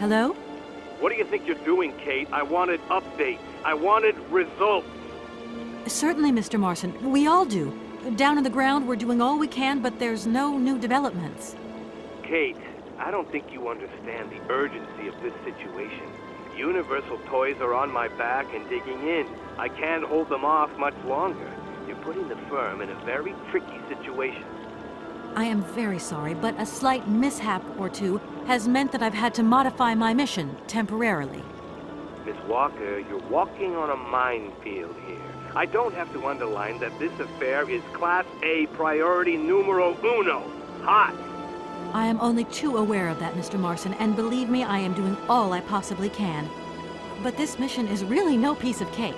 Hello? What do you think you're doing, Kate? I wanted updates. I wanted results. Certainly, Mr. Marson. We all do. Down on the ground, we're doing all we can, but there's no new developments. Kate, I don't think you understand the urgency of this situation. Universal Toys are on my back and digging in. I can't hold them off much longer. You're putting the firm in a very tricky situation. I am very sorry, but a slight mishap or two has meant that I've had to modify my mission temporarily. Miss Walker, you're walking on a minefield here. I don't have to underline that this affair is Class A priority numero uno. Hot! I am only too aware of that, Mr. Marson, and believe me, I am doing all I possibly can. But this mission is really no piece of cake.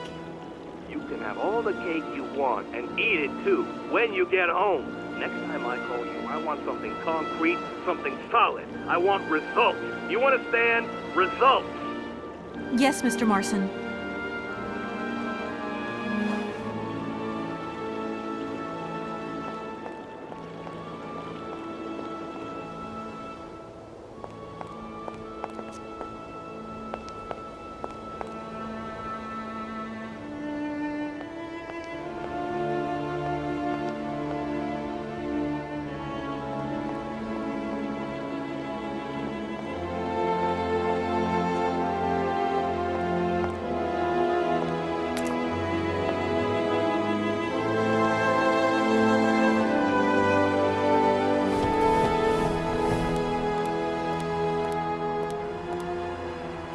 You can have all the cake you want and eat it too when you get home. Next time I call you, I want something concrete, something solid. I want results. You understand? Results! Yes, Mr. Marson.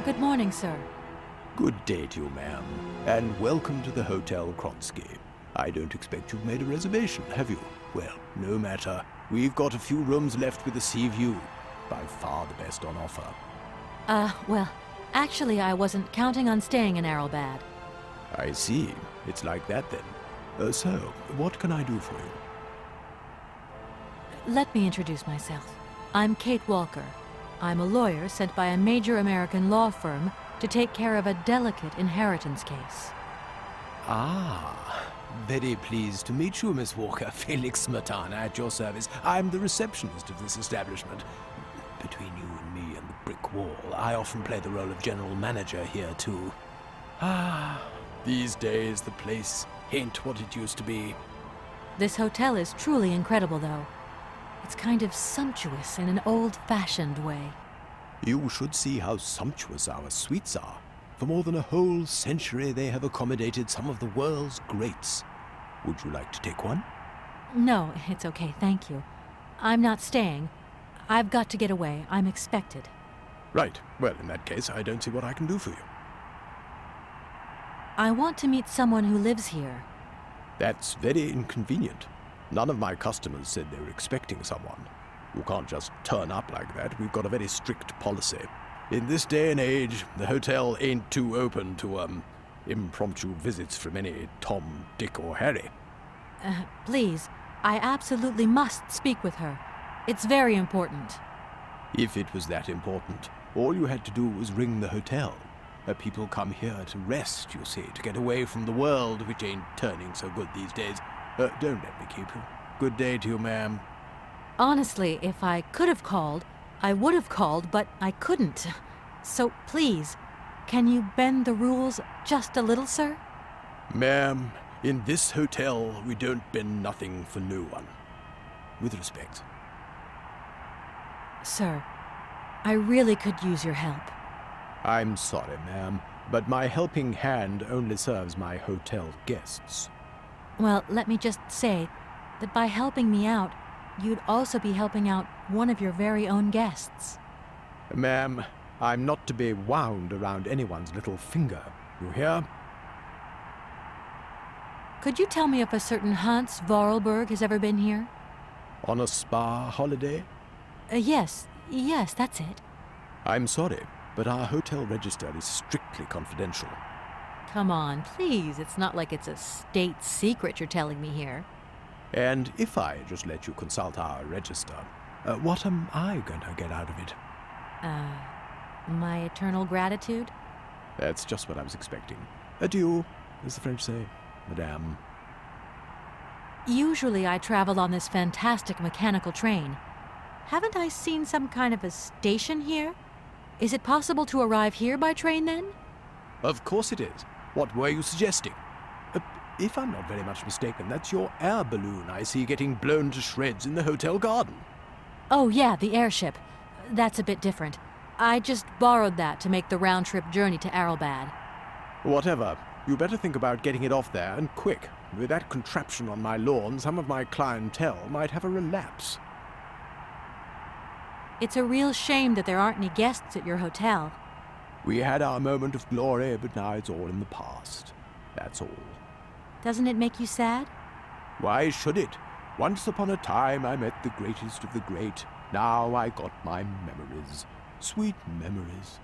Good morning, sir. Good day to you, ma'am, and welcome to the Hotel Kronsky. I don't expect you've made a reservation, have you? Well, no matter. We've got a few rooms left with a sea view. By far the best on offer. Well, actually I wasn't counting on staying in Arrowbad. I see. It's like that then. So, what can I do for you? Let me introduce myself. I'm Kate Walker. I'm a lawyer sent by a major American law firm to take care of a delicate inheritance case. Ah, very pleased to meet you, Miss Walker. Felix Smetana at your service. I'm the receptionist of this establishment. Between you and me and the brick wall, I often play the role of general manager here, too. Ah, these days the place ain't what it used to be. This hotel is truly incredible, though. It's kind of sumptuous in an old-fashioned way. You should see how sumptuous our suites are. For more than a whole century, they have accommodated some of the world's greats. Would you like to take one? No, it's okay, thank you. I'm not staying. I've got to get away. I'm expected. Right. Well, in that case, I don't see what I can do for you. I want to meet someone who lives here. That's very inconvenient. None of my customers said they were expecting someone. You can't just turn up like that. We've got a very strict policy. In this day and age, the hotel ain't too open to, impromptu visits from any Tom, Dick, or Harry. Please, I absolutely must speak with her. It's very important. If it was that important, all you had to do was ring the hotel. People come here to rest, you see, to get away from the world, which ain't turning so good these days. Don't let me keep you. Good day to you, ma'am. Honestly, if I could have called, I would have called, but I couldn't. So please, can you bend the rules just a little, sir? Ma'am, in this hotel, we don't bend nothing for no one. With respect. Sir, I really could use your help. I'm sorry, ma'am, but my helping hand only serves my hotel guests. Well, let me just say that by helping me out, you'd also be helping out one of your very own guests. Ma'am, I'm not to be wound around anyone's little finger. You hear? Could you tell me if a certain Hans Vorarlberg has ever been here? On a spa holiday? Yes, that's it. I'm sorry, but our hotel register is strictly confidential. Come on, please. It's not like it's a state secret you're telling me here. And if I just let you consult our register, what am I going to get out of it? My eternal gratitude? That's just what I was expecting. Adieu, as the French say, madame. Usually I travel on this fantastic mechanical train. Haven't I seen some kind of a station here? Is it possible to arrive here by train then? Of course it is. What were you suggesting? If I'm not very much mistaken, that's your air balloon I see getting blown to shreds in the hotel garden. Oh yeah, the airship. That's a bit different. I just borrowed that to make the round-trip journey to Arrowbad. Whatever. You better think about getting it off there, and quick. With that contraption on my lawn, some of my clientele might have a relapse. It's a real shame that there aren't any guests at your hotel. We had our moment of glory, but now it's all in the past. That's all. Doesn't it make you sad? Why should it? Once upon a time I met the greatest of the great. Now I got my memories. Sweet memories.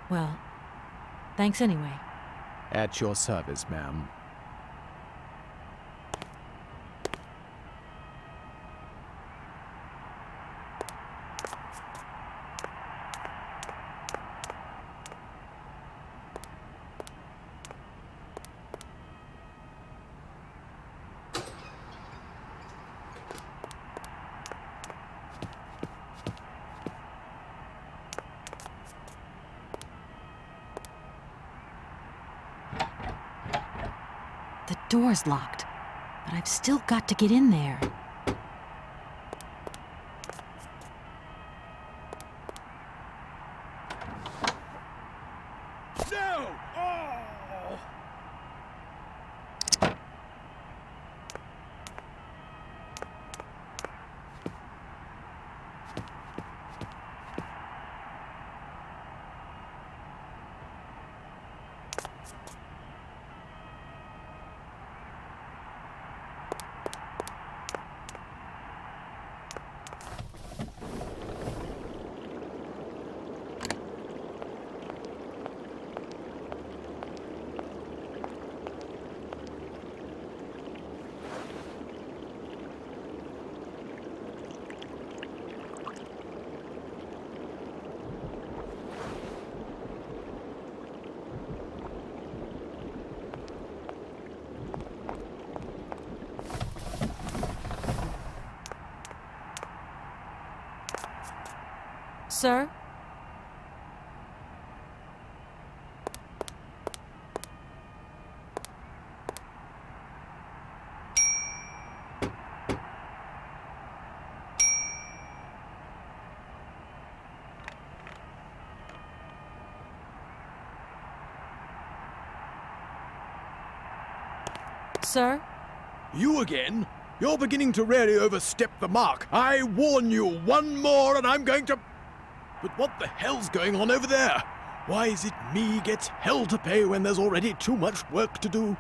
Well, thanks anyway. At your service, ma'am. The door's locked, but I've still got to get in there. No! Oh! Sir? Sir? You again? You're beginning to really overstep the mark. I warn you, one more and I'm going to... But what the hell's going on over there? Why is it me gets hell to pay when there's already too much work to do?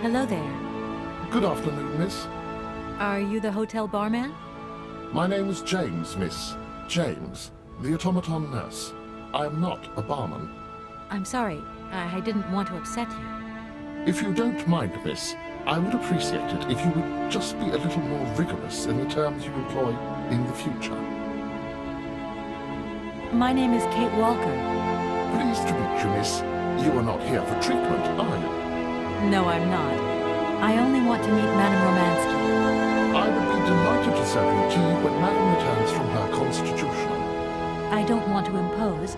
Hello there. Good afternoon, miss. Are you the hotel barman? My name is James, miss. James, the automaton nurse. I am not a barman. I'm sorry. I didn't want to upset you. If you don't mind, miss, I would appreciate it if you would just be a little more rigorous in the terms you employ in the future. My name is Kate Walker. Pleased to meet you, miss. You are not here for treatment, are you? No, I'm not. I only want to meet Madame Romansky. I would be delighted to serve you tea when Madame returns from her constitutional. I don't want to impose.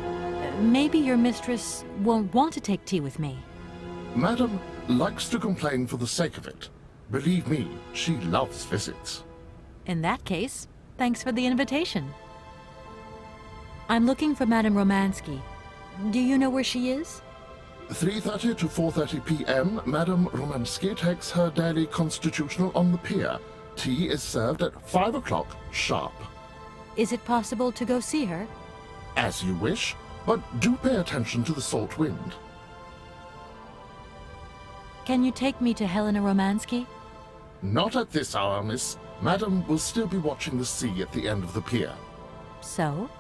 Maybe your mistress won't want to take tea with me. Madame likes to complain for the sake of it. Believe me, she loves visits. In that case, thanks for the invitation. I'm looking for Madame Romansky. Do you know where she is? 3:30 to 4:30 p.m., Madame Romansky takes her daily constitutional on the pier. Tea is served at 5 o'clock sharp. Is it possible to go see her? As you wish, but do pay attention to the salt wind. Can you take me to Helena Romansky? Not at this hour, miss. Madame will still be watching the sea at the end of the pier. So?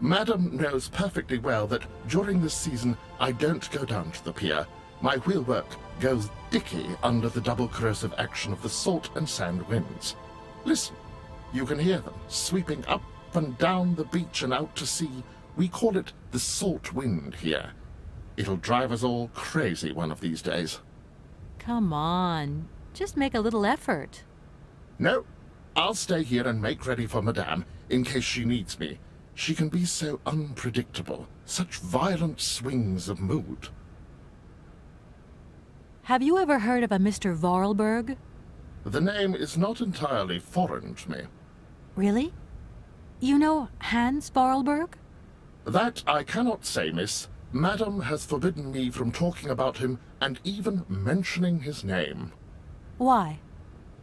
Madame knows perfectly well that during this season I don't go down to the pier. My wheelwork goes dicky under the double corrosive action of the salt and sand winds. Listen, you can hear them sweeping up and down the beach and out to sea. We call it the salt wind here. It'll drive us all crazy one of these days. Come on. Just make a little effort. No, I'll stay here and make ready for Madame in case she needs me. She can be so unpredictable, such violent swings of mood. Have you ever heard of a Mr. Vorarlberg? The name is not entirely foreign to me. Really? You know Hans Vorarlberg? That I cannot say, miss. Madame has forbidden me from talking about him and even mentioning his name. Why?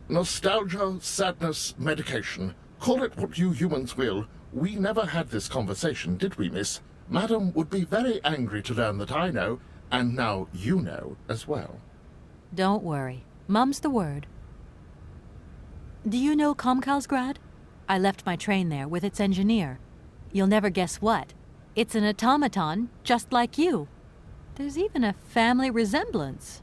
Nostalgia, sadness, medication. Call it what you humans will. We never had this conversation, did we, miss? Madame would be very angry to learn that I know, and now you know as well. Don't worry. Mum's the word. Do you know Komkalsgrad? I left my train there with its engineer. You'll never guess what. It's an automaton, just like you. There's even a family resemblance.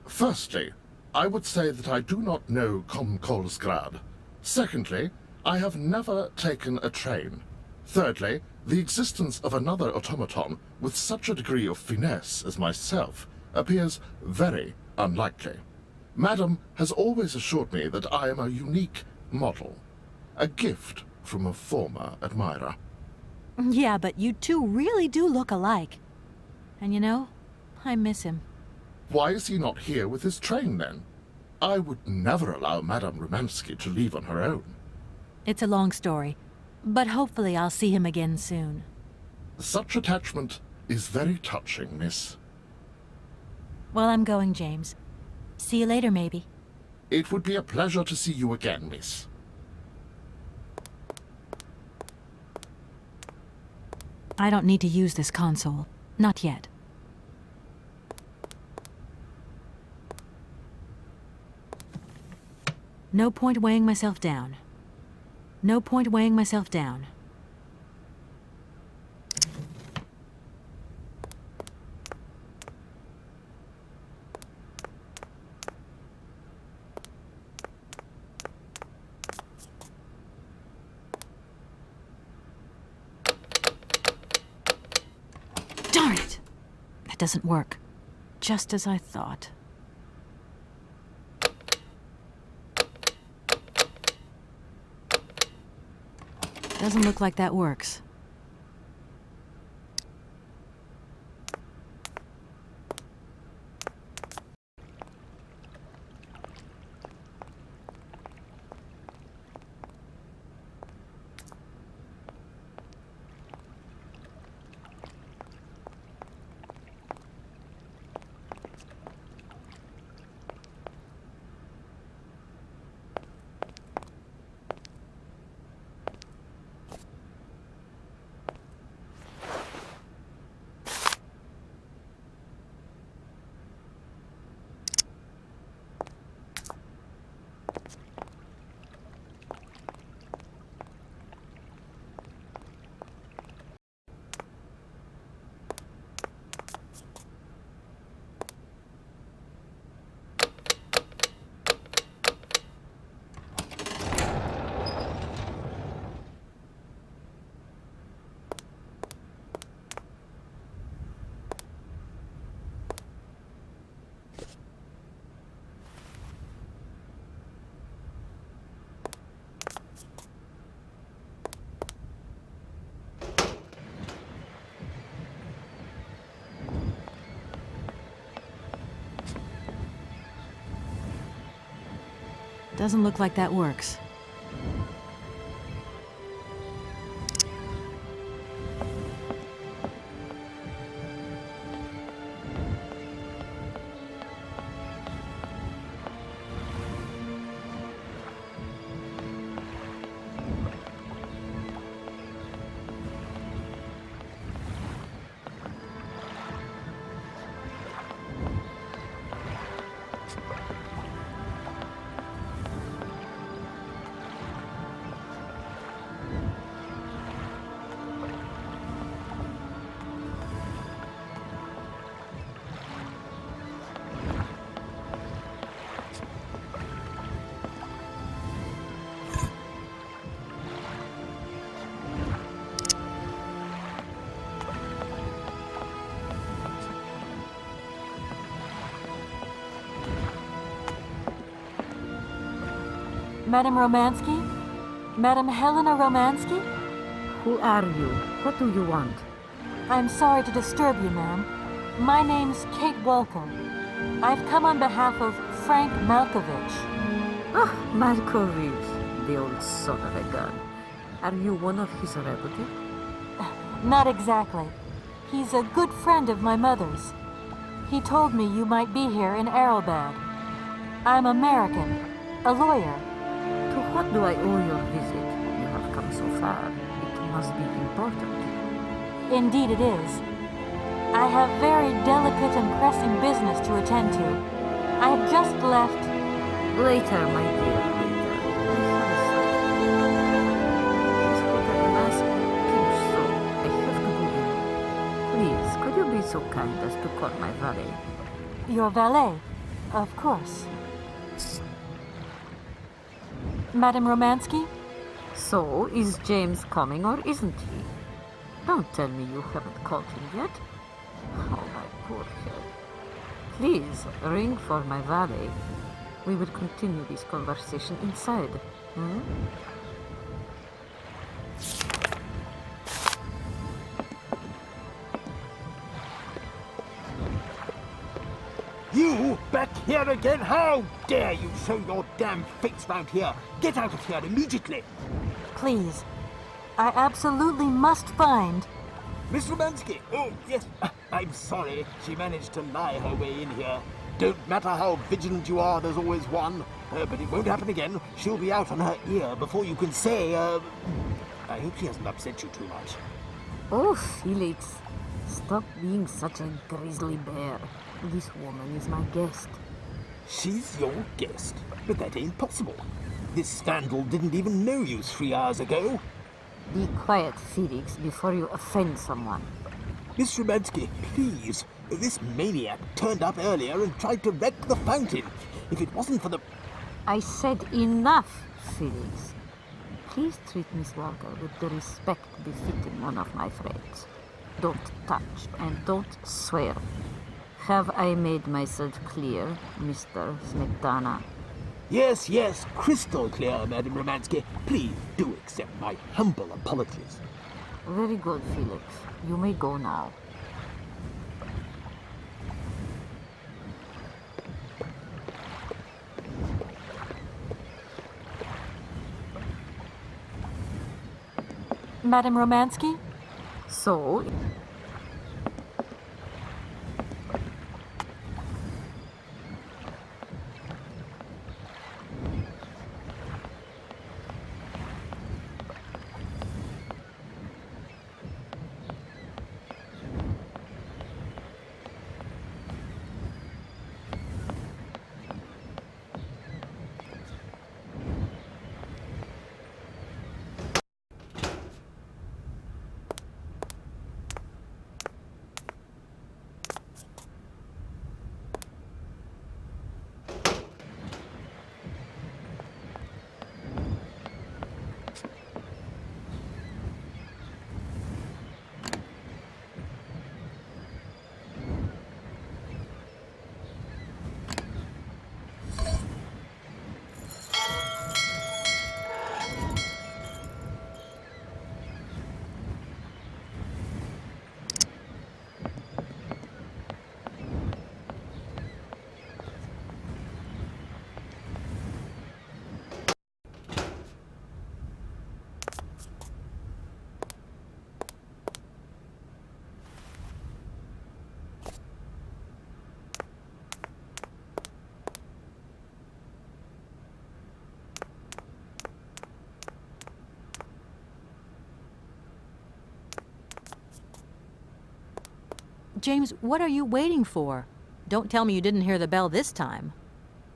Firstly, I would say that I do not know Komkalsgrad. Secondly, I have never taken a train. Thirdly, the existence of another automaton with such a degree of finesse as myself appears very unlikely. Madame has always assured me that I am a unique model, a gift from a former admirer. Yeah, but you two really do look alike. And you know, I miss him. Why is he not here with his train, then? I would never allow Madame Romansky to leave on her own. It's a long story, but hopefully I'll see him again soon. Such attachment is very touching, miss. Well, I'm going, James. See you later, maybe. It would be a pleasure to see you again, miss. I don't need to use this console. Not yet. No point weighing myself down. No point weighing myself down. Darn it! That doesn't work. Just as I thought. Doesn't look like that works. Doesn't look like that works. Madame Romansky? Madame Helena Romansky? Who are you? What do you want? I'm sorry to disturb you, ma'am. My name's Kate Walker. I've come on behalf of Frank Malkovich. Ah, Microïds, the old son of a gun. Are you one of his relatives? Not exactly. He's a good friend of my mother's. He told me you might be here in Arrowbad. I'm American, a lawyer. To what do I owe your visit? You have come so far. It must be important. Indeed it is. I have very delicate and pressing business to attend to. I have just left. Later, my dear, later. This hotel must pinch so. I have to go in. Please, could you be so kind as to call my valet? Your valet? Of course. Madame Romansky? So, is James coming or isn't he? Don't tell me you haven't called him yet. Oh, my poor head. Please, ring for my valet. We will continue this conversation inside. Hmm? You back here again? How dare you show your damn face round here? Get out of here immediately! Please. I absolutely must find. Miss Romansky! Oh, yes. I'm sorry. She managed to lie her way in here. Don't matter how vigilant you are, there's always one. But it won't happen again. She'll be out on her ear before you can say, I hope she hasn't upset you too much. Oh, Felix. Stop being such a grizzly bear. This woman is my guest. She's your guest, but that ain't possible. This vandal didn't even know you 3 hours ago. Be quiet, Felix, before you offend someone. Miss Romansky, please. This maniac turned up earlier and tried to wreck the fountain. If it wasn't for the... I said enough, Felix. Please treat Miss Walker with the respect befitting one of my friends. Don't touch and don't swear. Have I made myself clear, Mr. Smetana? Yes, yes, crystal clear, Madame Romansky. Please do accept my humble apologies. Very good, Felix. You may go now. Madame Romansky? So, James, what are you waiting for? Don't tell me you didn't hear the bell this time.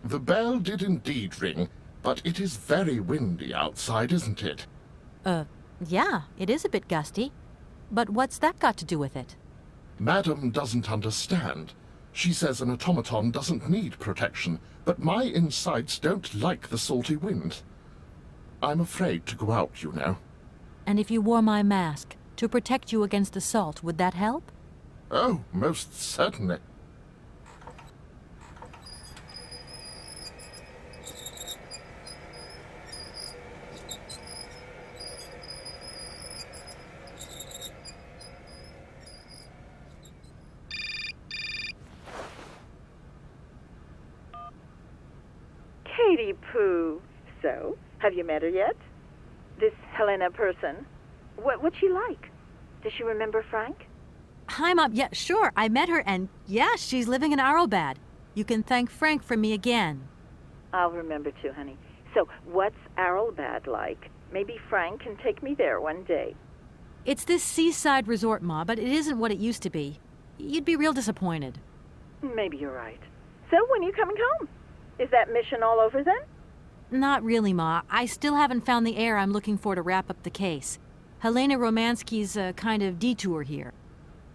The bell did indeed ring, but it is very windy outside, isn't it? Yeah, it is a bit gusty. But what's that got to do with it? Madam doesn't understand. She says an automaton doesn't need protection, but my insides don't like the salty wind. I'm afraid to go out, you know. And if you wore my mask to protect you against the salt, would that help? Oh, most certainly. Katie Pooh. So, have you met her yet? This Helena person? What's she like? Does she remember Frank? Hi, Mom. Yeah, sure. I met her, and yeah, she's living in Arrowbad. You can thank Frank for me again. I'll remember to, honey. So, what's Arrowbad like? Maybe Frank can take me there one day. It's this seaside resort, Ma, but it isn't what it used to be. You'd be real disappointed. Maybe you're right. So, when are you coming home? Is that mission all over then? Not really, Ma. I still haven't found the heir I'm looking for to wrap up the case. Helena Romansky's a kind of detour here.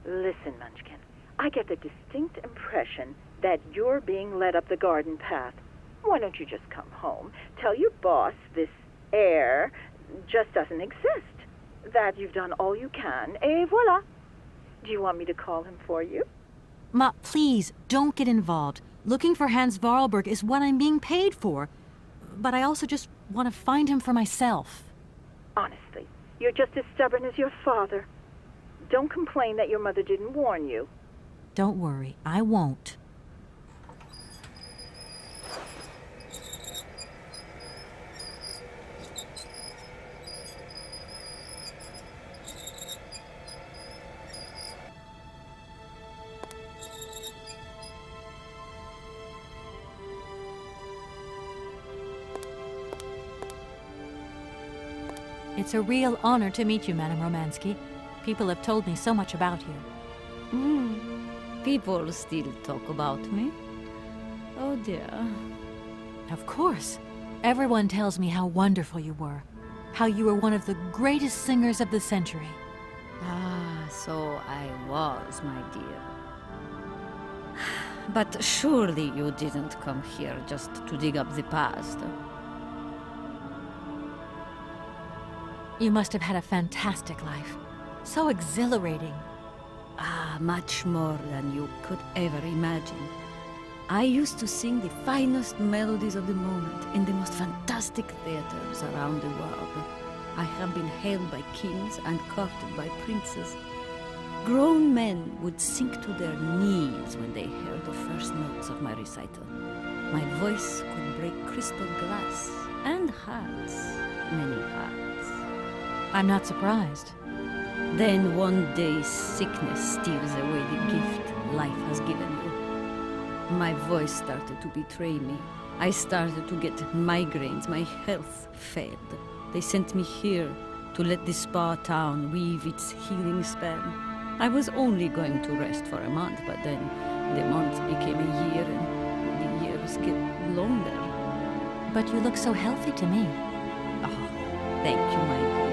Listen, Munchkin, I get the distinct impression that you're being led up the garden path. Why don't you just come home, tell your boss this heir just doesn't exist, that you've done all you can, et voila. Do you want me to call him for you? Ma, please, don't get involved. Looking for Hans Varlberg is what I'm being paid for. But I also just want to find him for myself. Honestly, you're just as stubborn as your father. Don't complain that your mother didn't warn you. Don't worry, I won't. It's a real honor to meet you, Madame Romansky. People have told me so much about you. People still talk about me. Oh dear. Of course. Everyone tells me how wonderful you were. How you were one of the greatest singers of the century. Ah, so I was, my dear. But surely you didn't come here just to dig up the past. You must have had a fantastic life. So exhilarating. Ah, much more than you could ever imagine. I used to sing the finest melodies of the moment in the most fantastic theaters around the world. I have been hailed by kings and courted by princes. Grown men would sink to their knees when they heard the first notes of my recital. My voice could break crystal glass and hearts, many hearts. I'm not surprised. Then one day sickness steals away the gift life has given you. My voice started to betray me. I started to get migraines. My health failed. They sent me here to let the spa town weave its healing spell. I was only going to rest for a month, but then the month became a year and the years get longer. But you look so healthy to me. Oh, thank you, my dear.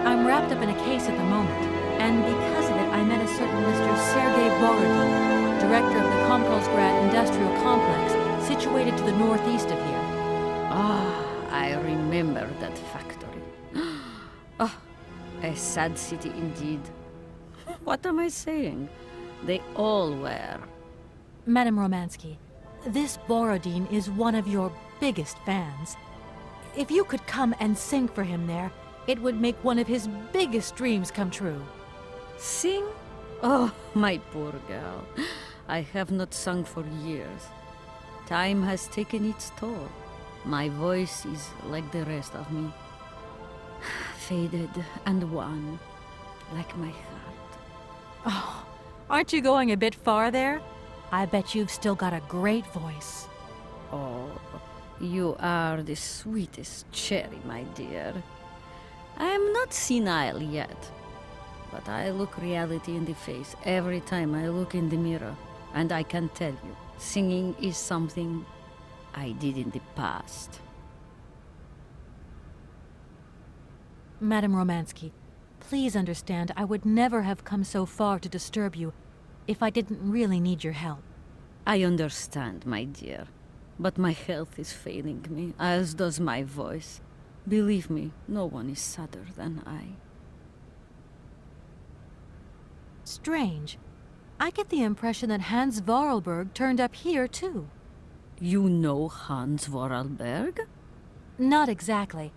I'm wrapped up in a case at the moment, and because of it, I met a certain Mr. Sergei Borodin, director of the Komkolsgrad Industrial Complex, situated to the northeast of here. Ah, I remember that factory. Ah, a sad city indeed. What am I saying? They all were. Madame Romansky, this Borodin is one of your biggest fans. If you could come and sing for him there, it would make one of his biggest dreams come true. Sing? Oh, my poor girl. I have not sung for years. Time has taken its toll. My voice is like the rest of me. Faded and wan, like my heart. Oh, aren't you going a bit far there? I bet you've still got a great voice. Oh, you are the sweetest cherry, my dear. I am not senile yet. but I look reality in the face every time I look in the mirror. And I can tell you, singing is something I did in the past. Madame Romansky, please understand I would never have come so far to disturb you if I didn't really need your help. I understand, my dear, but my health is failing me, as does my voice. Believe me, no one is sadder than I. Strange. I get the impression that Hans Vorarlberg turned up here, too. You know Hans Vorarlberg? Not exactly.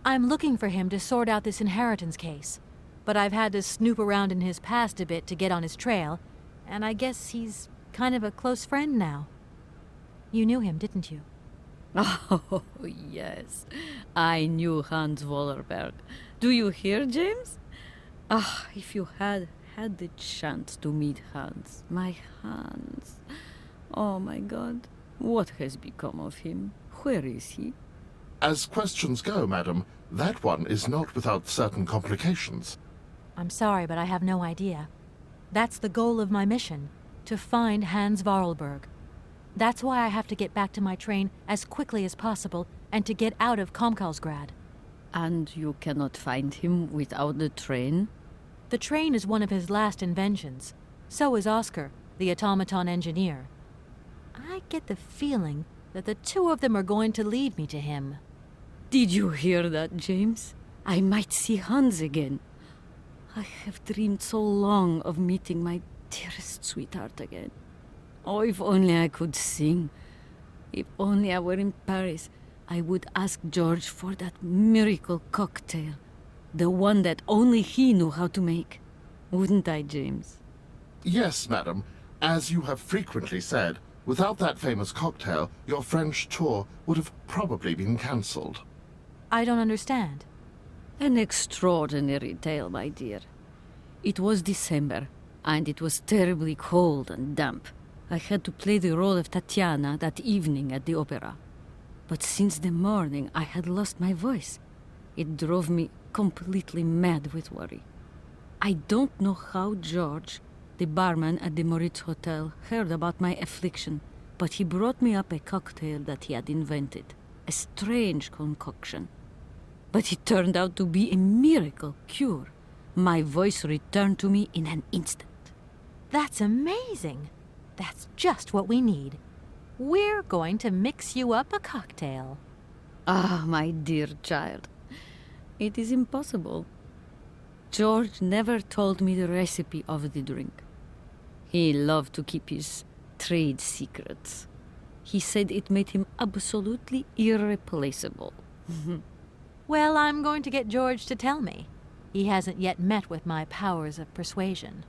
I'm looking for him to sort out this inheritance case. But I've had to snoop around in his past a bit to get on his trail, and I guess he's kind of a close friend now. You knew him, didn't you? Oh, yes. I knew Hans Vorarlberg. Do you hear, James? Ah, if you had the chance to meet Hans. My Hans. Oh, my God. What has become of him? Where is he? As questions go, madam, that one is not without certain complications. I'm sorry, but I have no idea. That's the goal of my mission, to find Hans Vorarlberg. That's why I have to get back to my train as quickly as possible and to get out of Komkalsgrad. And you cannot find him without the train? The train is one of his last inventions. So is Oscar, the automaton engineer. I get the feeling that the two of them are going to lead me to him. Did you hear that, James? I might see Hans again. I have dreamed so long of meeting my dearest sweetheart again. Oh, if only I could sing. If only I were in Paris, I would ask George for that miracle cocktail. The one that only he knew how to make. Wouldn't I, James? Yes, madam. As you have frequently said, without that famous cocktail, your French tour would have probably been cancelled. I don't understand. An extraordinary tale, my dear. It was December, and it was terribly cold and damp. I had to play the role of Tatiana that evening at the opera. But since the morning, I had lost my voice. It drove me completely mad with worry. I don't know how George, the barman at the Moritz Hotel, heard about my affliction, but he brought me up a cocktail that he had invented. A strange concoction. But it turned out to be a miracle cure. My voice returned to me in an instant. That's amazing. That's just what we need. We're going to mix you up a cocktail. Ah, my dear child. It is impossible. George never told me the recipe of the drink. He loved to keep his trade secrets. He said it made him absolutely irreplaceable. Well, I'm going to get George to tell me. He hasn't yet met with my powers of persuasion.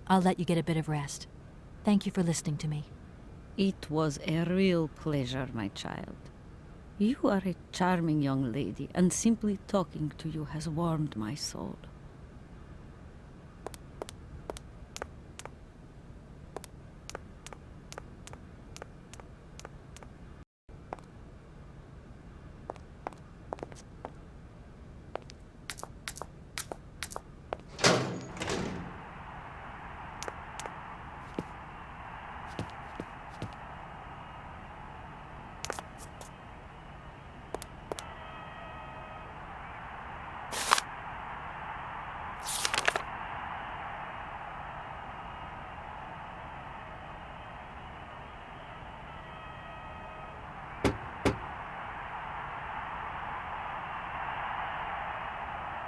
I'll let you get a bit of rest. Thank you for listening to me. It was a real pleasure, my child. You are a charming young lady, and simply talking to you has warmed my soul.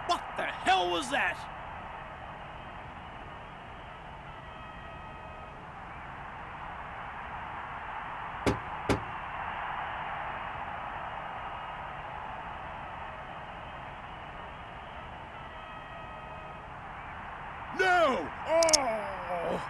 What the hell was that? No! Oh!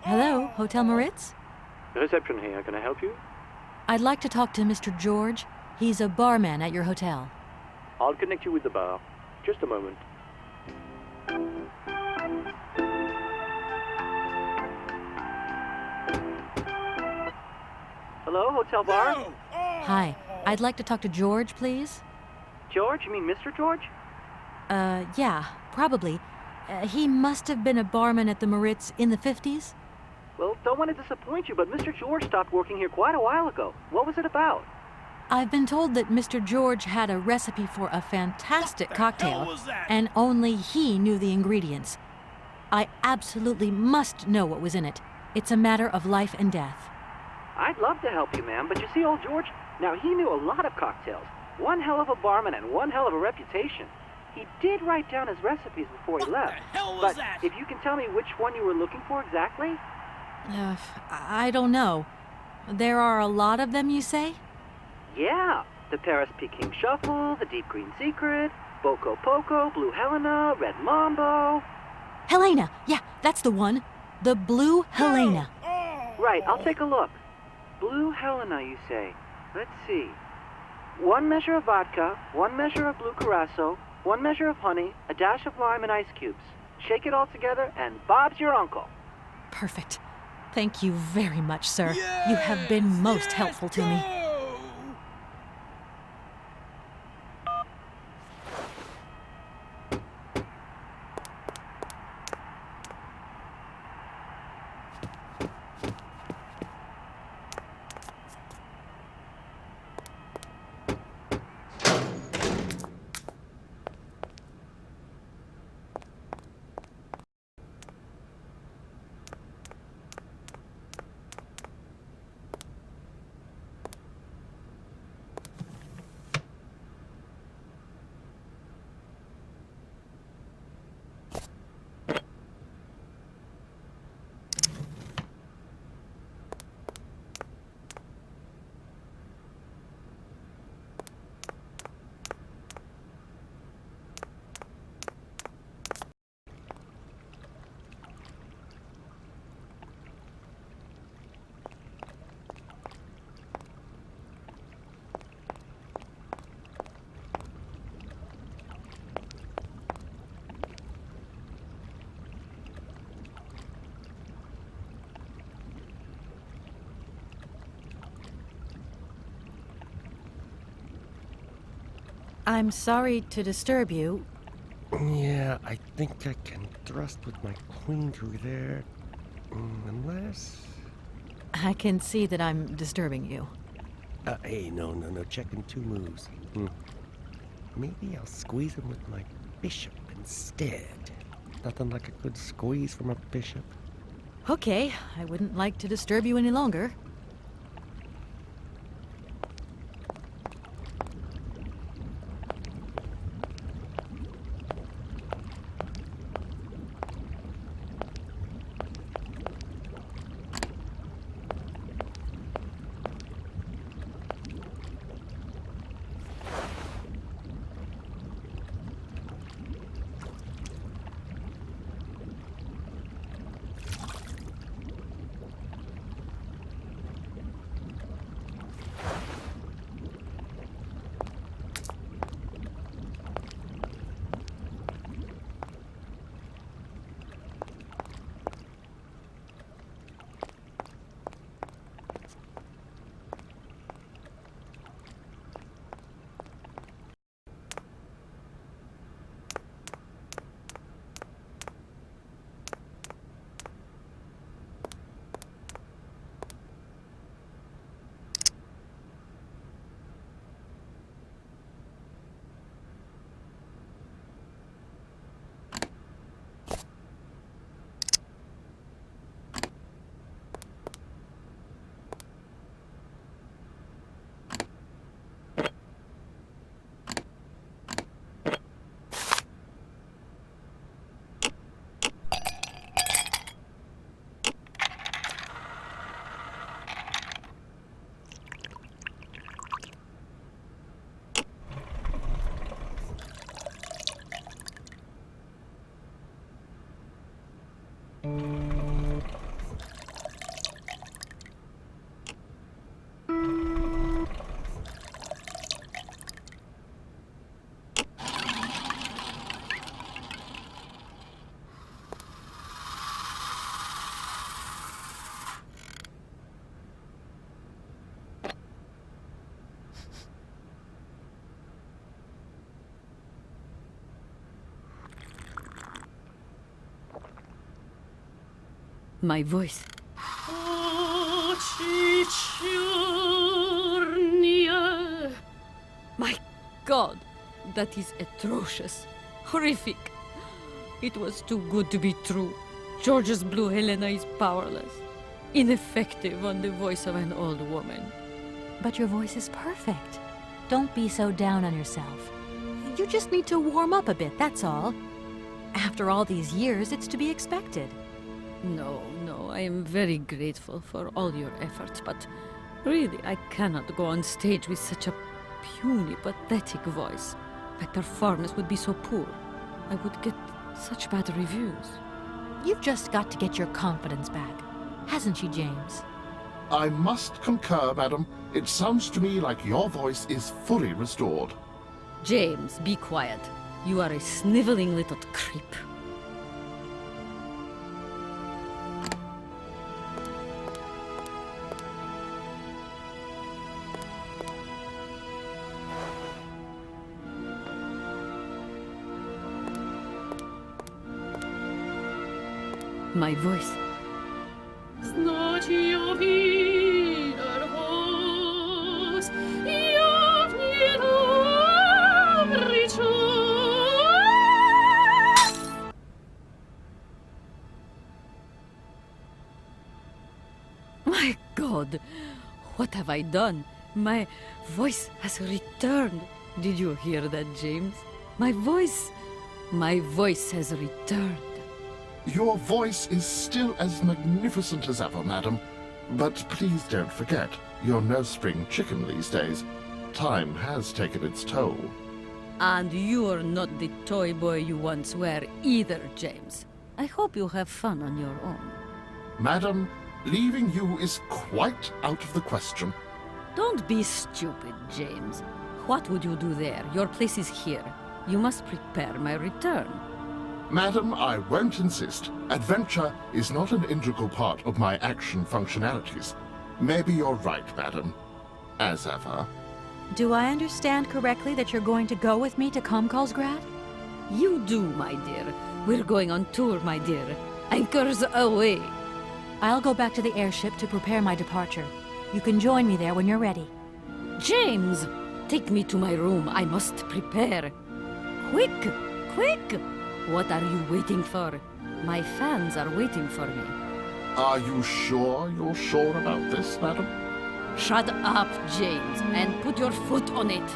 Hello, Hotel Moritz? Reception here. Can I help you? I'd like to talk to Mr. George. He's a barman at your hotel. I'll connect you with the bar. Just a moment. Hello, hotel bar? Hi. I'd like to talk to George, please. George? You mean Mr. George? Yeah, probably. He must have been a barman at the Microïds in the 50s. Well, don't want to disappoint you, but Mr. George stopped working here quite a while ago. What was it about? I've been told that Mr. George had a recipe for a fantastic cocktail, and only he knew the ingredients. I absolutely must know what was in it. It's a matter of life and death. I'd love to help you, ma'am, but you see, old George, now he knew a lot of cocktails. One hell of a barman and one hell of a reputation. He did write down his recipes before he left. But if you can tell me which one you were looking for exactly? I don't know. There are a lot of them, you say? Yeah. The Paris Peking Shuffle, the Deep Green Secret, Boco Poco, Blue Helena, Red Mambo. Helena! Yeah, that's the one. The Blue Helena. Right, I'll take a look. Blue Helena, you say? Let's see. 1 measure of vodka, 1 measure of blue curacao, 1 measure of honey, a dash of lime and ice cubes. Shake it all together, and Bob's your uncle. Perfect. Thank you very much, sir. You have been most helpful to me. I'm sorry to disturb you. Yeah, I think I can thrust with my queen through there. Unless... I can see that I'm disturbing you. Hey, no. Checking 2 moves. Maybe I'll squeeze him with my bishop instead. Nothing like a good squeeze from a bishop. Okay, I wouldn't like to disturb you any longer. My voice. My God, that is atrocious. Horrific. It was too good to be true. George's Blue Helena is powerless. Ineffective on the voice of an old woman. But your voice is perfect. Don't be so down on yourself. You just need to warm up a bit, that's all. After all these years, it's to be expected. No, I am very grateful for all your efforts, but really, I cannot go on stage with such a puny, pathetic voice. My performance would be so poor. I would get such bad reviews. You've just got to get your confidence back. Hasn't she, James? I must concur, madam. It sounds to me like your voice is fully restored. James, be quiet. You are a sniveling little creep. My voice. My God, what have I done? My voice has returned. Did you hear that, James? My voice has returned. Your voice is still as magnificent as ever, madam. But please don't forget, you're no spring chicken these days. Time has taken its toll. And you're not the toy boy you once were either, James. I hope you have fun on your own. Madam, leaving you is quite out of the question. Don't be stupid, James. What would you do there? Your place is here. You must prepare my return. Madam, I won't insist. Adventure is not an integral part of my action functionalities. Maybe you're right, madam. As ever. Do I understand correctly that you're going to go with me to Comcalsgrad? You do, my dear. We're going on tour, my dear. Anchors away. I'll go back to the airship to prepare my departure. You can join me there when you're ready. James! Take me to my room. I must prepare. Quick! Quick! What are you waiting for? My fans are waiting for me. Are you sure you're sure about this, madam? Shut up, James, and put your foot on it.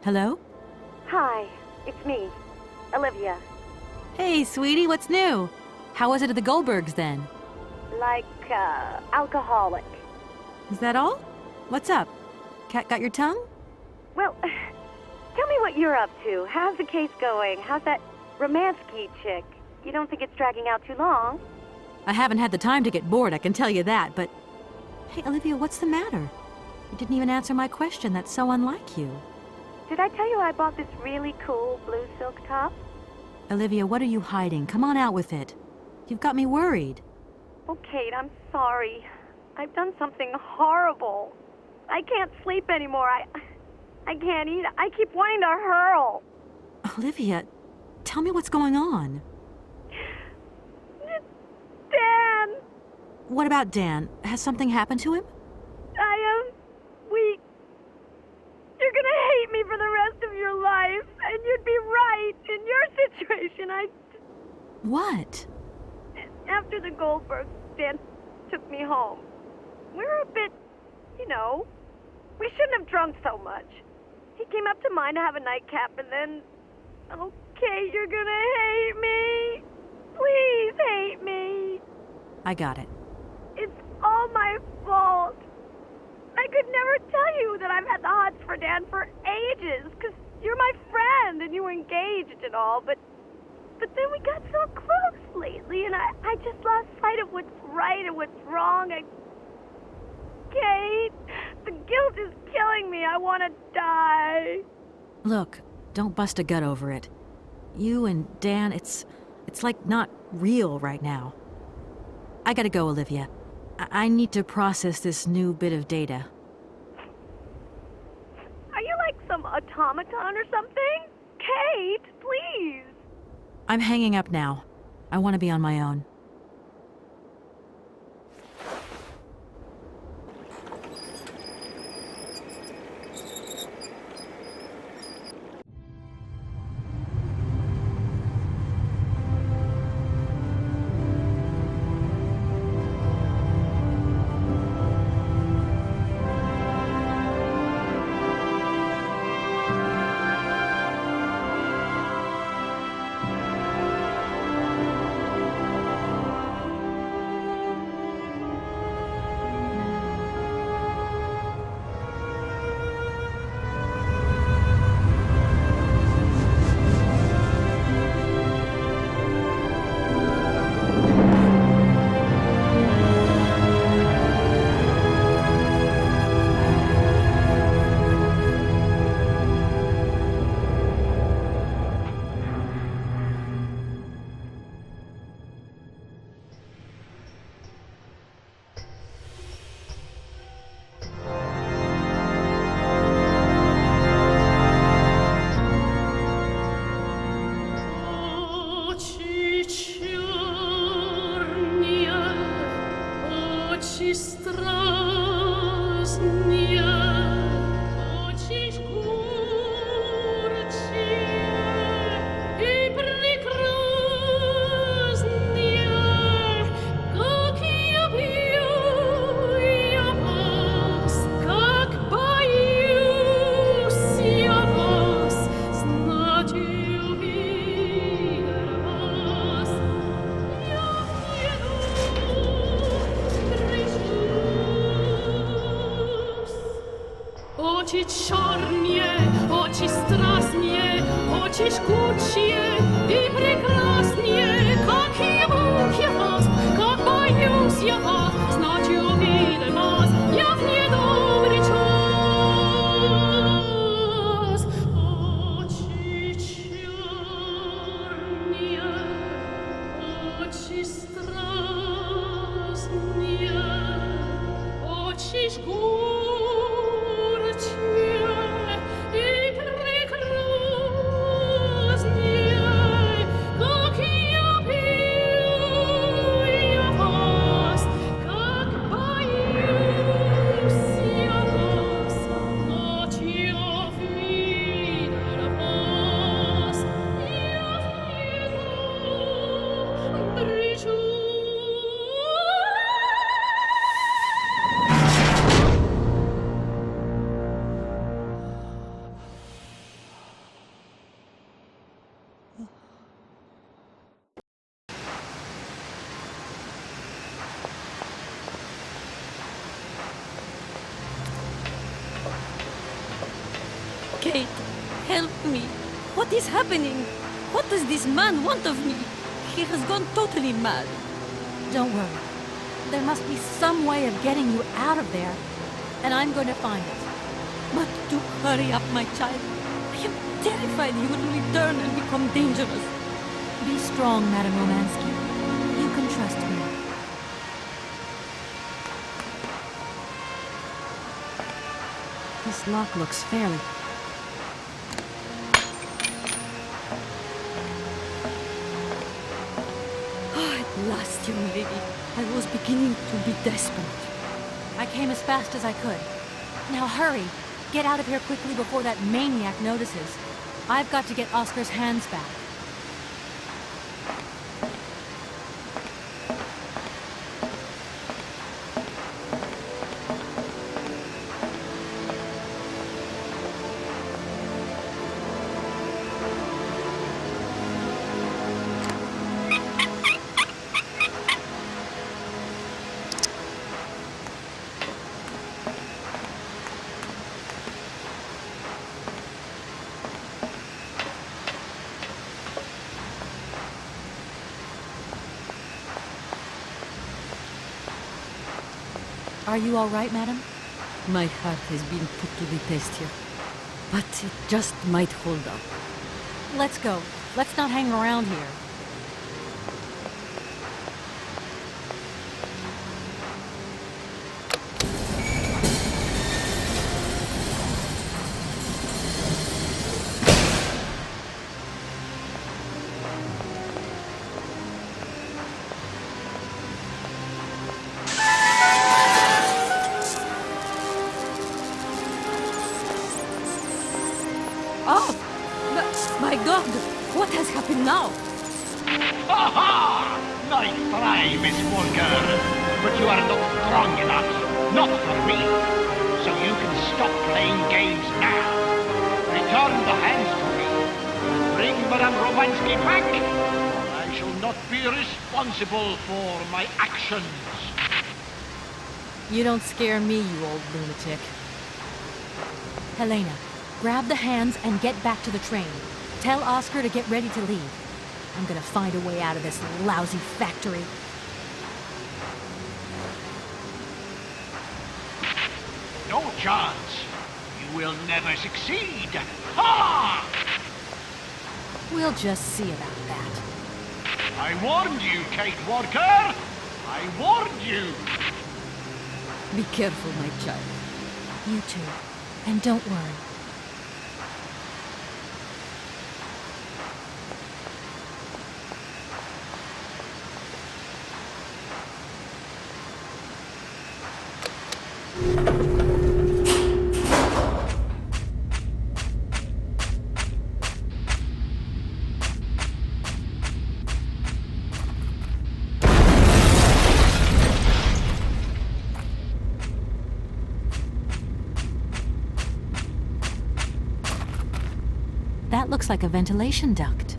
Hello? Hi, it's me, Olivia. Hey, sweetie, what's new? How was it at the Goldbergs then? Like, alcoholic. Is that all? What's up? Cat got your tongue? Well, tell me what you're up to. How's the case going? How's that Romansky chick? You don't think it's dragging out too long? I haven't had the time to get bored, I can tell you that, but... Hey, Olivia, what's the matter? You didn't even answer my question. That's so unlike you. Did I tell you I bought this really cool blue silk top? Olivia, what are you hiding? Come on out with it. You've got me worried. Oh, Kate, I'm sorry. I've done something horrible. I can't sleep anymore. I can't eat. I keep wanting to hurl. Olivia, tell me what's going on. Dan! What about Dan? Has something happened to him? You're gonna hate me for the rest of your life, and you'd be right. In your situation, What? after the Goldbergs, Dan took me home. We were a bit, we shouldn't have drunk so much. He came up to mine to have a nightcap, and then, okay, you're gonna hate me. Please hate me. I got it. It's all my fault. I could never tell you that I've had the hots for Dan for ages, because you're my friend and you were engaged and all, but then we got so close lately, and I just lost sight of what's right and what's wrong. Kate, the guilt is killing me. I want to die. Look, don't bust a gut over it. You and Dan, it's like not real right now. I gotta go, Olivia. I need to process this new bit of data. Are you like some automaton or something? Kate, please. I'm hanging up now. I want to be on my own. Очи черные, очи страстные, очи жгучие и прекрасные, как я вас, как боюсь я вас, значит увидим вас, я в недобрый час. Очи черные, очи страстные, очи жгучие. Kate, help me. What is happening? What does this man want of me? He has gone totally mad. Don't worry. There must be some way of getting you out of there, and I'm going to find it. But do hurry up, my child. I am terrified he will return and become dangerous. Be strong, Madame Romansky. You can trust me. This lock looks fairly... At last, young lady. I was beginning to be desperate. I came as fast as I could. Now hurry. Get out of here quickly before that maniac notices. I've got to get Oscar's hands back. Are you all right, madam? My heart has been put to the test here, but it just might hold up. Let's go. Let's not hang around here. Oh! My God! What has happened now? Ha ha! Nice try, Miss Walker. But you are not strong enough. Not for me. So you can stop playing games now. Return the hands to me. And bring Madame Romansky back. Or I shall not be responsible for my actions. You don't scare me, you old lunatic. Helena, grab the hands and get back to the train. Tell Oscar to get ready to leave. I'm gonna find a way out of this lousy factory. No chance. You will never succeed. Ha! We'll just see about that. I warned you, Kate Walker. I warned you. Be careful, my child. You too. And don't worry. That looks like a ventilation duct.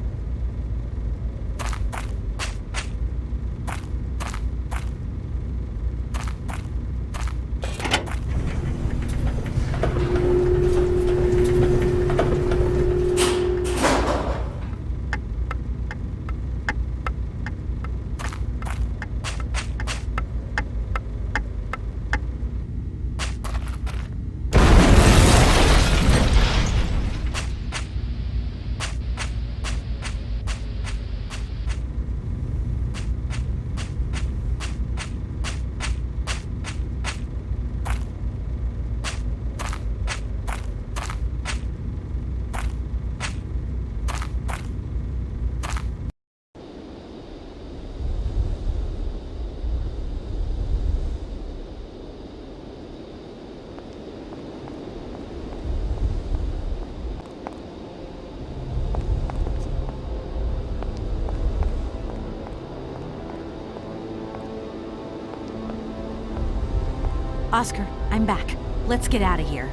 Oscar, I'm back. Let's get out of here.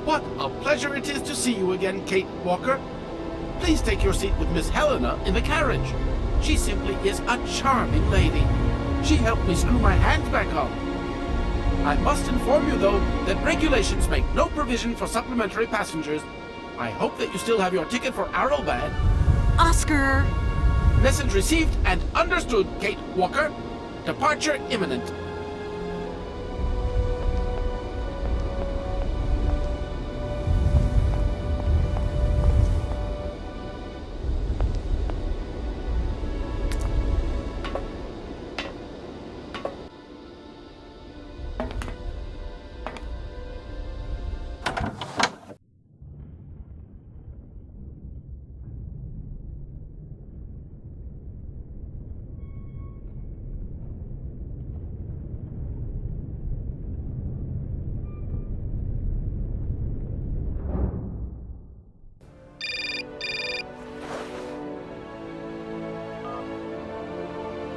What a pleasure it is to see you again, Kate Walker. Please take your seat with Miss Helena in the carriage. She simply is a charming lady. She helped me screw my hands back on. I must inform you, though, that regulations make no provision for supplementary passengers. I hope that you still have your ticket for Arrowbad. Oscar! Message received and understood, Kate Walker. Departure imminent.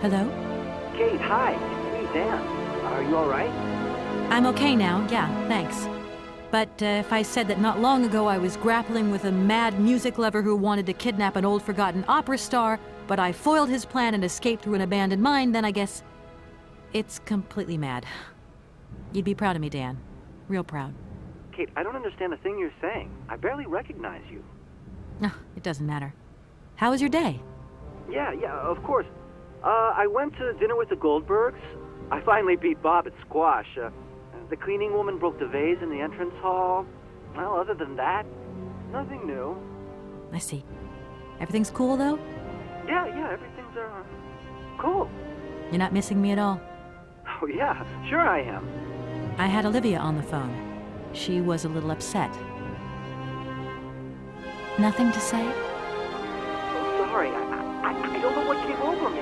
Hello? Kate, hi. It's me, Dan. Are you all right? I'm okay now, yeah, thanks. But if I said that not long ago I was grappling with a mad music lover who wanted to kidnap an old forgotten opera star, but I foiled his plan and escaped through an abandoned mine, then I guess it's completely mad. You'd be proud of me, Dan. Real proud. Kate, I don't understand a thing you're saying. I barely recognize you. No, it doesn't matter. How was your day? Yeah, of course. I went to dinner with the Goldbergs. I finally beat Bob at squash. The cleaning woman broke the vase in the entrance hall. Well, other than that, nothing new. I see. Everything's cool, though? Yeah, everything's, cool. You're not missing me at all? Oh, yeah, sure I am. I had Olivia on the phone. She was a little upset. Nothing to say? So sorry. I don't know what came over me.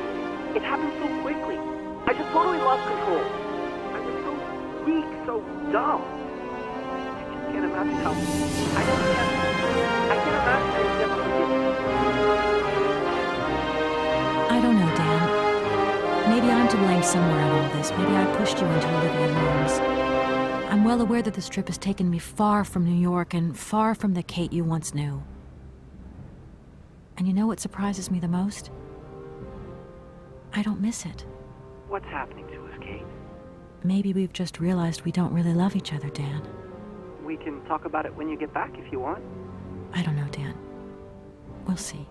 It happened so quickly. I just totally lost control. I was so weak, so dumb. I just can't imagine how... I can't imagine how you never forgive me. I don't know, Dan. Maybe I'm to blame somewhere in all this. Maybe I pushed you into Olivia's arms. I'm well aware that this trip has taken me far from New York and far from the Kate you once knew. And you know what surprises me the most? I don't miss it. What's happening to us, Kate? Maybe we've just realized we don't really love each other, Dan. We can talk about it when you get back if you want. I don't know, Dan. We'll see.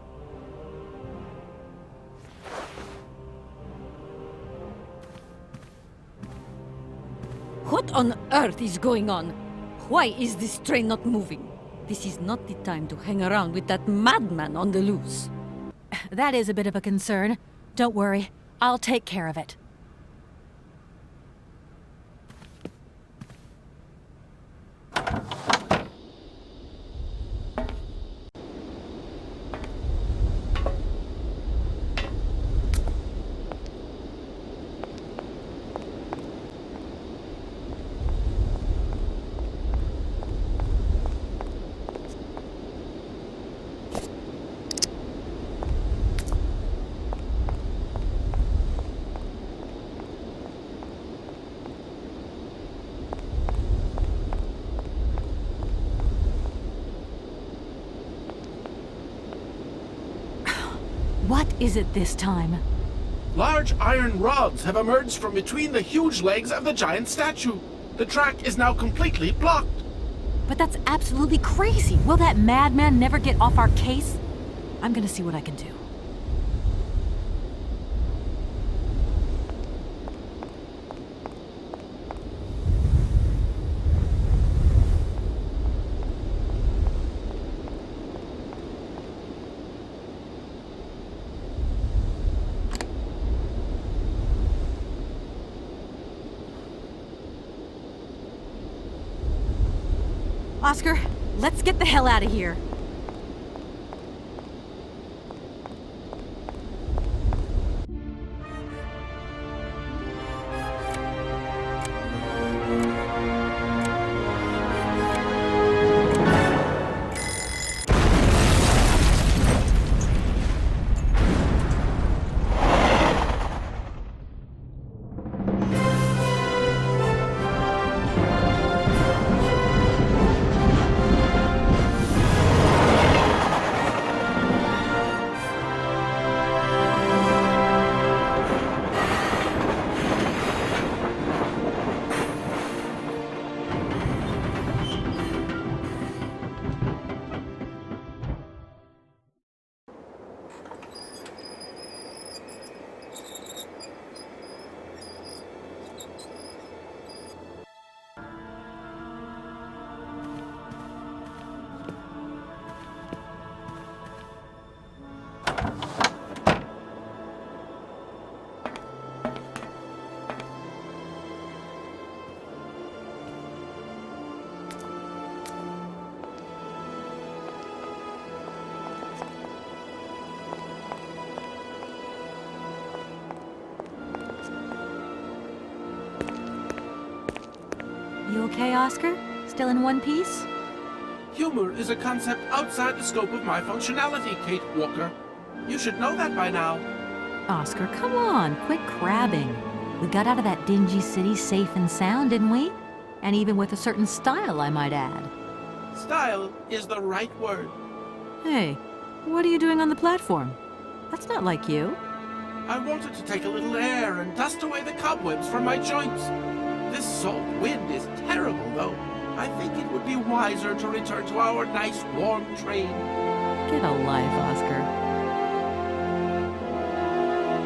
What on earth is going on? Why is this train not moving? This is not the time to hang around with that madman on the loose. That is a bit of a concern. Don't worry. I'll take care of it. What is it this time? Large iron rods have emerged from between the huge legs of the giant statue. The track is now completely blocked. But that's absolutely crazy. Will that madman never get off our case? I'm gonna see what I can do. Oscar, let's get the hell out of here. You okay, Oscar? Still in one piece? Humor is a concept outside the scope of my functionality, Kate Walker. You should know that by now. Oscar, come on, quit crabbing. We got out of that dingy city safe and sound, didn't we? And even with a certain style, I might add. Style is the right word. Hey, what are you doing on the platform? That's not like you. I wanted to take a little air and dust away the cobwebs from my joints. This salt wind is terrible, though. I think it would be wiser to return to our nice, warm train. Get a life, Oscar.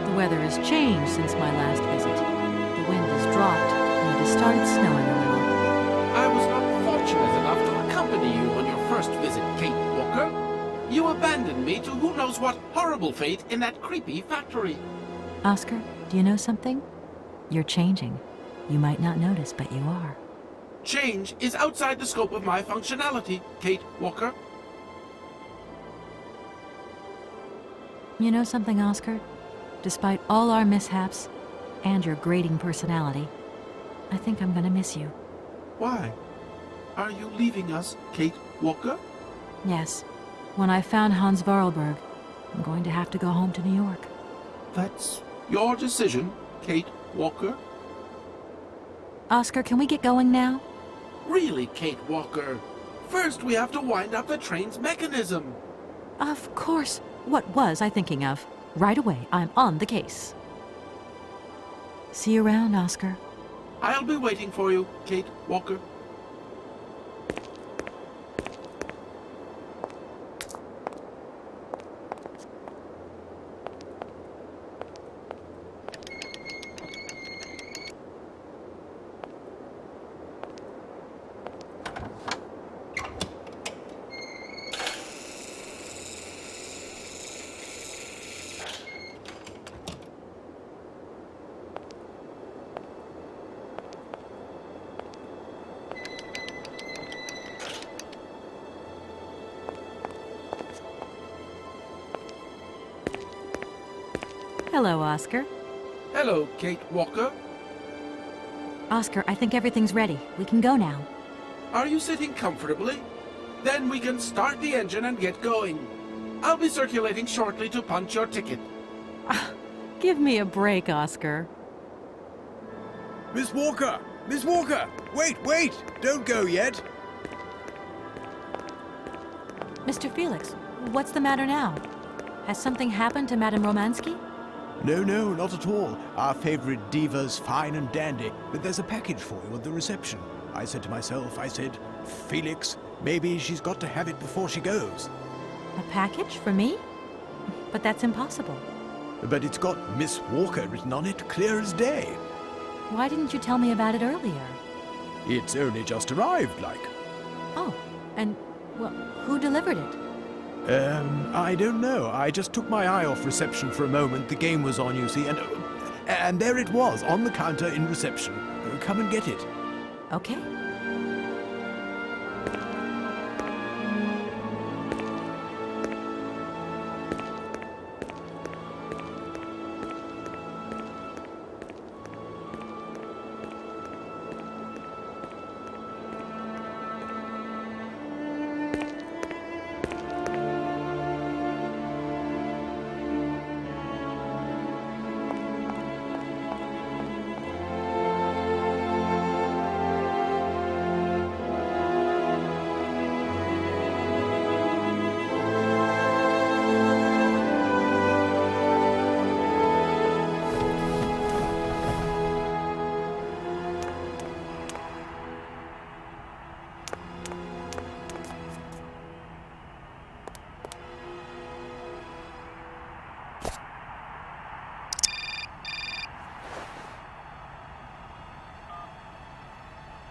The weather has changed since my last visit. The wind has dropped, and it has started snowing a little. first visit, Kate Walker. You abandoned me to who knows what horrible fate in that creepy factory. Oscar, do you know something? You're changing. You might not notice, but you are. Change is outside the scope of my functionality, Kate Walker. You know something, Oscar? Despite all our mishaps and your grating personality, I think I'm gonna miss you. Why? Are you leaving us, Kate Walker? Yes. When I found Hans Vorarlberg, I'm going to have to go home to New York. That's your decision, Kate Walker? Oscar, can we get going now? Really, Kate Walker? First, we have to wind up the train's mechanism. Of course. What was I thinking of? Right away, I'm on the case. See you around, Oscar. I'll be waiting for you, Kate Walker. Hello, Oscar. Hello, Kate Walker. Oscar, I think everything's ready. We can go now. Are you sitting comfortably? Then we can start the engine and get going. I'll be circulating shortly to punch your ticket. Give me a break, Oscar. Miss Walker! Miss Walker! Wait! Don't go yet! Mr. Felix, what's the matter now? Has something happened to Madame Romansky? No, not at all. Our favorite diva's fine and dandy. But there's a package for you at the reception. I said to myself, Felix, maybe she's got to have it before she goes. A package for me? But that's impossible. But it's got Miss Walker written on it, clear as day. Why didn't you tell me about it earlier? It's only just arrived, like. Oh, and, well, who delivered it? I don't know. I just took my eye off reception for a moment. The game was on, you see, and there it was, on the counter in reception. Come and get it. Okay.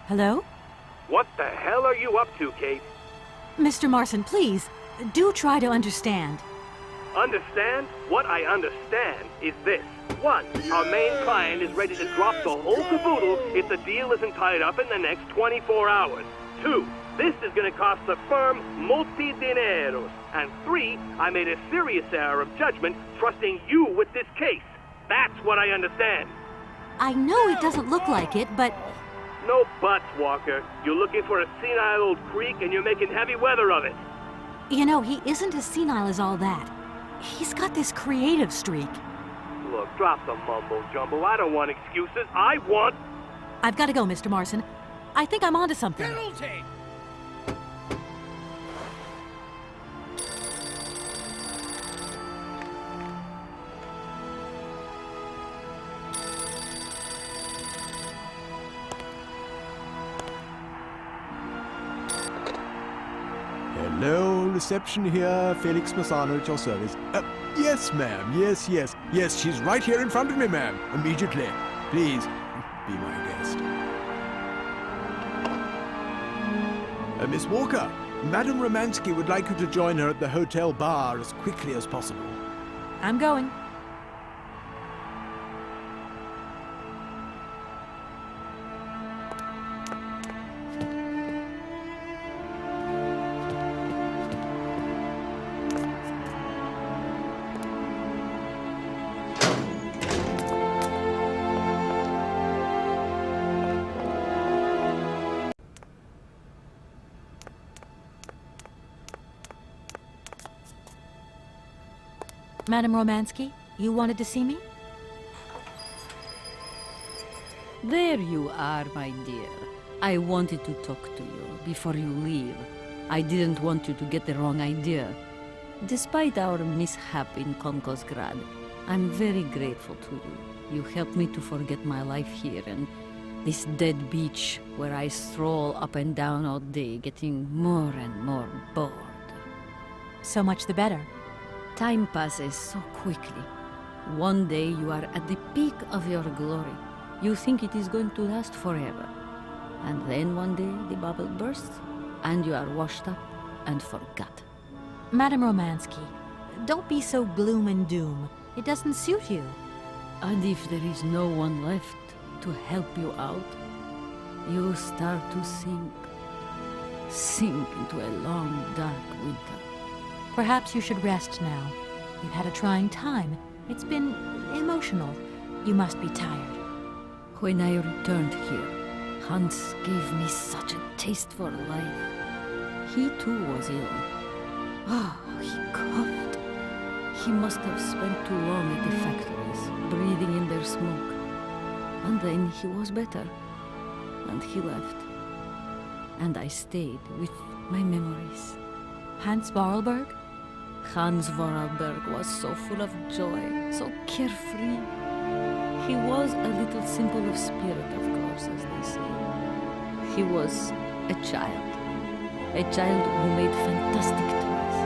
Hello? What the hell are you up to, Kate? Mr. Marson, please, do try to understand. Understand? What I understand is this. 1, our main client is ready to drop the whole caboodle if the deal isn't tied up in the next 24 hours. 2, this is going to cost the firm multi-dineros. And 3, I made a serious error of judgment trusting you with this case. That's what I understand. I know it doesn't look like it, but... No buts, Walker. You're looking for a senile old creek and you're making heavy weather of it. You know, he isn't as senile as all that. He's got this creative streak. Look, drop the mumbo-jumbo. I don't want excuses. I want... I've got to go, Mr. Marson. I think I'm onto something. Penalty! Hello, reception here. Felix Massano at your service. Yes, ma'am. Yes, she's right here in front of me, ma'am. Immediately. Please, be my guest. Miss Walker. Madame Romansky would like you to join her at the hotel bar as quickly as possible. I'm going. Madame Romansky, you wanted to see me? There you are, my dear. I wanted to talk to you before you leave. I didn't want you to get the wrong idea. Despite our mishap in Komkosgrad, I'm very grateful to you. You helped me to forget my life here and this dead beach where I stroll up and down all day, getting more and more bored. So much the better. Time passes so quickly. One day you are at the peak of your glory. You think it is going to last forever. And then one day the bubble bursts, and you are washed up and forgot. Madame Romansky, don't be so gloom and doom. It doesn't suit you. And if there is no one left to help you out, you start to sink into a long, dark winter. Perhaps you should rest now. You've had a trying time. It's been emotional. You must be tired. When I returned here, Hans gave me such a taste for life. He too was ill. Oh, he coughed. He must have spent too long at the factories, breathing in their smoke. And then he was better. And he left. And I stayed with my memories. Hans Vorarlberg? Hans Vorarlberg was so full of joy, so carefree. He was a little simple of spirit, of course, as they say. He was a child who made fantastic toys.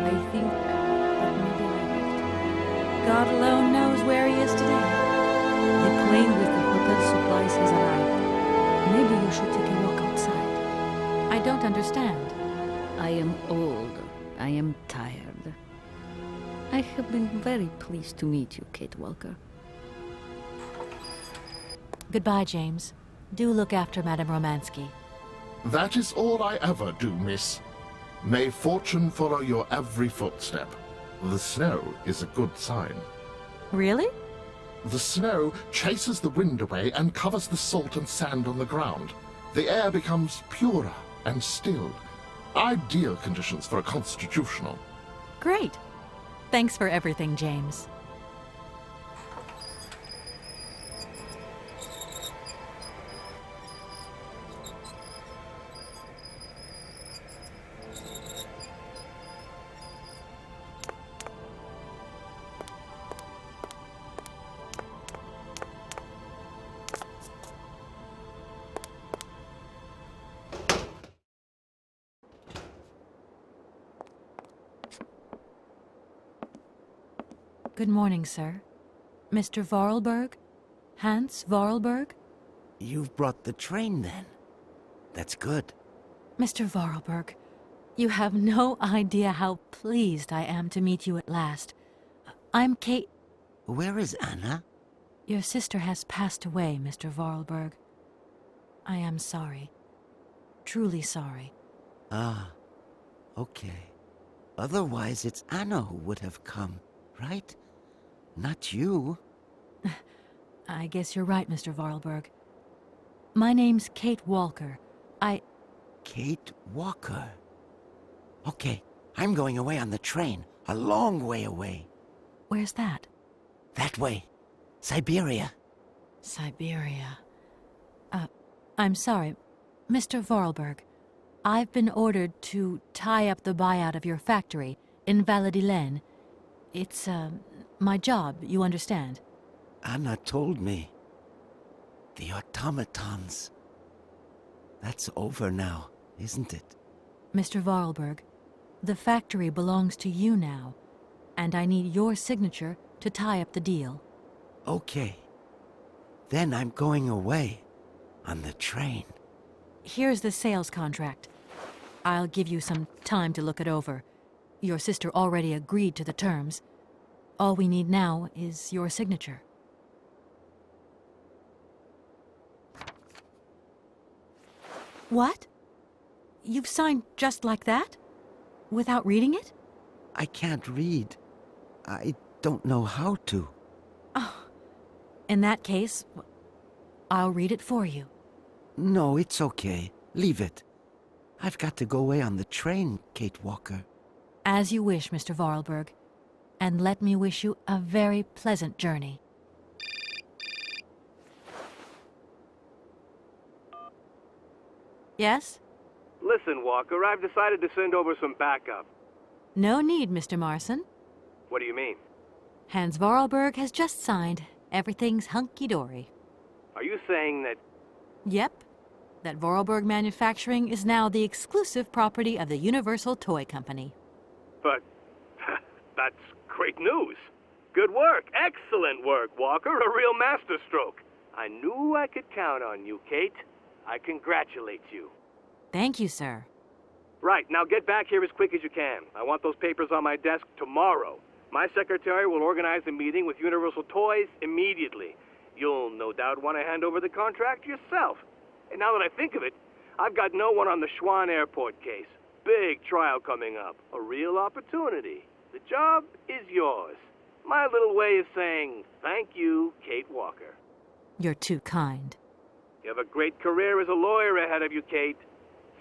I think that maybe I left. God alone knows where he is today. The plane with the hotel supplies has arrived. Maybe you should take a walk outside. I don't understand. I am old. I am tired. I have been very pleased to meet you, Kate Walker. Goodbye, James. Do look after Madame Romansky. That is all I ever do, miss. May fortune follow your every footstep. The snow is a good sign. Really? The snow chases the wind away and covers the salt and sand on the ground. The air becomes purer and still. Ideal conditions for a constitutional. Great. Thanks for everything, James. Good morning, sir. Mr. Vorarlberg? Hans Vorarlberg? You've brought the train, then. That's good. Mr. Vorarlberg, you have no idea how pleased I am to meet you at last. I'm Kate... Where is Anna? Your sister has passed away, Mr. Vorarlberg. I am sorry. Truly sorry. Ah, okay. Otherwise, it's Anna who would have come, right? Not you. I guess you're right, Mr. Vorarlberg. My name's Kate Walker. Kate Walker? Okay, I'm going away on the train. A long way away. Where's that? That way. Syberia. Syberia. I'm sorry. Mr. Vorarlberg, I've been ordered to tie up the buyout of your factory in Valladolid. It's, my job, you understand. Anna told me. The automatons. That's over now, isn't it? Mr. Vorarlberg, the factory belongs to you now, and I need your signature to tie up the deal. Okay. Then I'm going away on the train. Here's the sales contract. I'll give you some time to look it over. Your sister already agreed to the terms. All we need now is your signature. What? You've signed just like that? Without reading it? I can't read. I don't know how to. Oh. In that case, I'll read it for you. No, it's okay. Leave it. I've got to go away on the train, Kate Walker. As you wish, Mr. Vorarlberg. And let me wish you a very pleasant journey. Yes? Listen, Walker, I've decided to send over some backup. No need, Mr. Marson. What do you mean? Hans Vorarlberg has just signed. Everything's hunky-dory. Are you saying that... Yep. That Vorarlberg Manufacturing is now the exclusive property of the Universal Toy Company. But... that's great news. Good work. Excellent work, Walker. A real masterstroke. I knew I could count on you, Kate. I congratulate you. Thank you, sir. Right, now get back here as quick as you can. I want those papers on my desk tomorrow. My secretary will organize a meeting with Universal Toys immediately. You'll no doubt want to hand over the contract yourself. And now that I think of it, I've got no one on the Schwann Airport case. Big trial coming up. A real opportunity. The job is yours. My little way of saying thank you, Kate Walker. You're too kind. You have a great career as a lawyer ahead of you, Kate.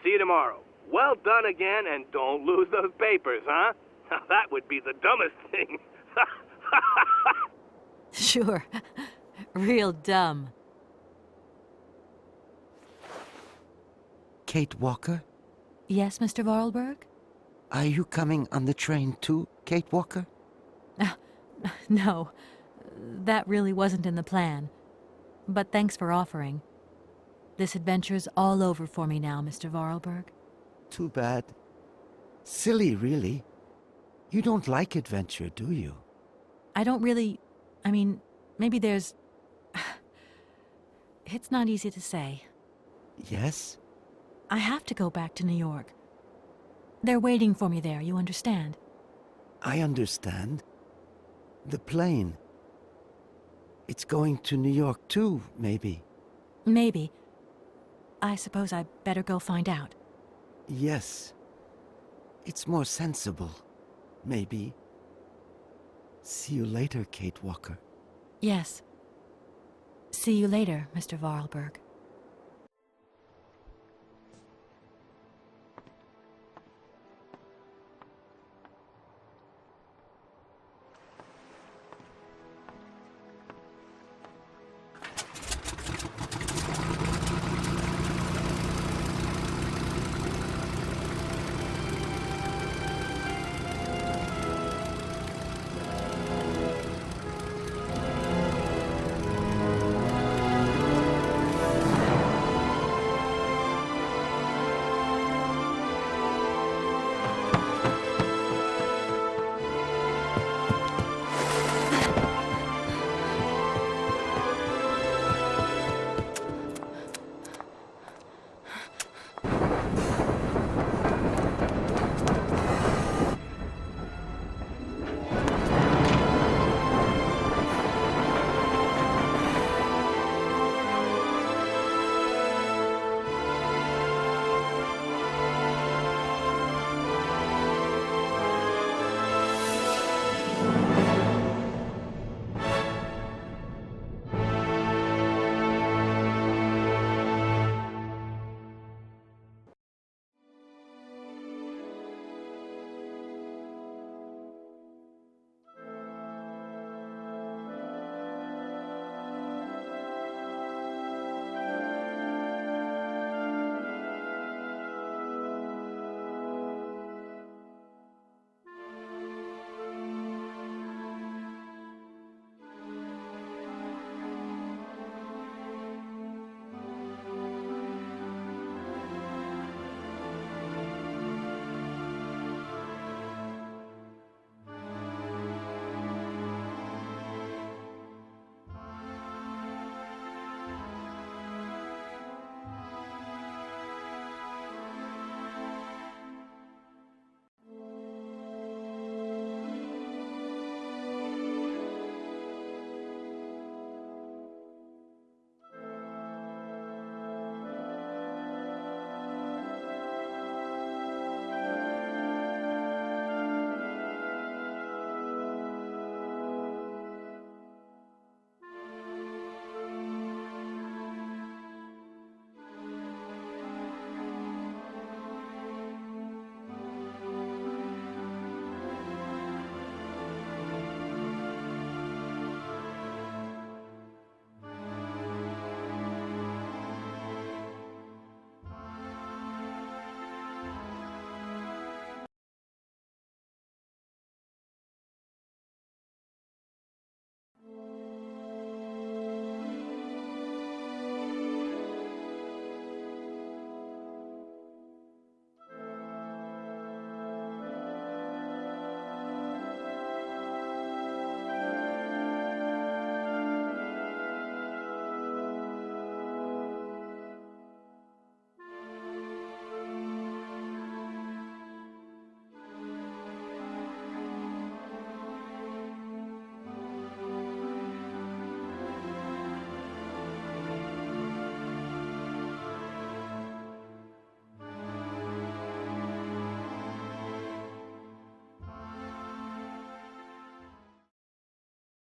See you tomorrow. Well done again, and don't lose those papers, huh? Now that would be the dumbest thing. Sure. Real dumb. Kate Walker? Yes, Mr. Vorarlberg? Are you coming on the train too, Kate Walker? No. That really wasn't in the plan. But thanks for offering. This adventure's all over for me now, Mr. Vorarlberg. Too bad. Silly, really. You don't like adventure, do you? I don't really... I mean, maybe there's... It's not easy to say. Yes? I have to go back to New York. They're waiting for me there, you understand? I understand. The plane. It's going to New York too, maybe. Maybe. I suppose I better go find out. Yes. It's more sensible. Maybe. See you later, Kate Walker. Yes. See you later, Mr. Vorarlberg.